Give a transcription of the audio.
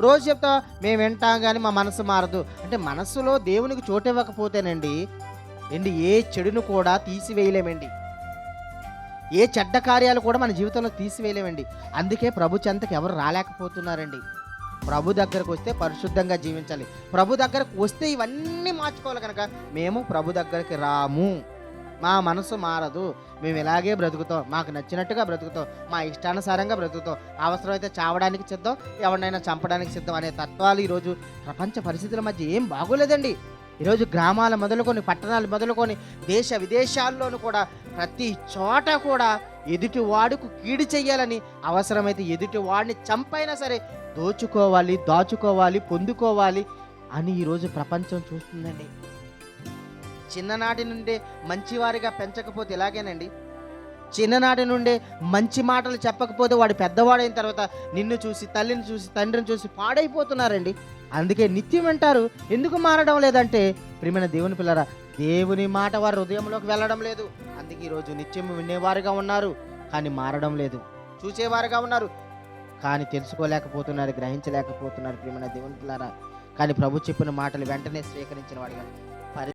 రోజు చెప్తా మేము వింటాం గానీ మా మనసు మారదు. అంటే మనస్సులో దేవునికి చోటివ్వకపోతేనండి ఏ చెడును కూడా తీసివేయలేమండి. ఏ చెడ్డ కార్యాలు కూడా మన జీవితంలో తీసివేయలేమండి. అందుకే ప్రభు చెంతకి ఎవరు రాలేకపోతున్నారండి. ప్రభు దగ్గరకొస్తే పరిశుద్ధంగా జీవించాలి. ప్రభు దగ్గరకు వస్తే ఇవన్నీ మార్చుకోవాలి గనక మేము ప్రభు దగ్గరికి రాము. మా మనసు మారదు. మేము ఇలాగే బ్రతుకుతాం. మాకు నచ్చినట్టుగా బ్రతుకుతాం. మా ఇష్టానుసారంగా బ్రతుకుతాం. అవసరమైతే చావడానికి సిద్ధం, ఎవరినైనా చంపడానికి సిద్ధం అనే తత్వాలు ఈరోజు ప్రపంచ పరిస్థితుల మధ్య ఏం బాగోలేదండి. ఈరోజు గ్రామాల మొదలుకొని, పట్టణాలు మొదలుకొని, దేశ విదేశాల్లోనూ కూడా ప్రతి చోట కూడా ఎదుటి వాడుకు కీడు చెయ్యాలని, అవసరమైతే ఎదుటి వాడిని చంపైనా సరే దోచుకోవాలి, దాచుకోవాలి, పొందుకోవాలి అని ఈరోజు ప్రపంచం చూస్తుందండి. చిన్ననాటి నుండే మంచివారిగా పెంచకపోతే ఇలాగేనండి. చిన్ననాటి నుండే మంచి మాటలు చెప్పకపోతే వాడు పెద్దవాడైన తర్వాత నిన్ను చూసి, తల్లిని చూసి, తండ్రిని చూసి పాడైపోతున్నారండి. అందుకే నిత్యం వింటారు. ఎందుకు మారడం లేదంటే ప్రియమైన దేవుని పిల్లరా, దేవుని మాట వారి హృదయంలోకి వెళ్ళడం లేదు. అందుకే ఈరోజు నిత్యం వినేవారుగా ఉన్నారు, కానీ మారడం లేదు. చూసేవారుగా ఉన్నారు, కానీ తెలుసుకోలేకపోతున్నారు, గ్రహించలేకపోతున్నారు ప్రియమైన దేవుని పిల్లరా. కానీ ప్రభు చెప్పిన మాటలు వెంటనే స్వీకరించిన వాడిగా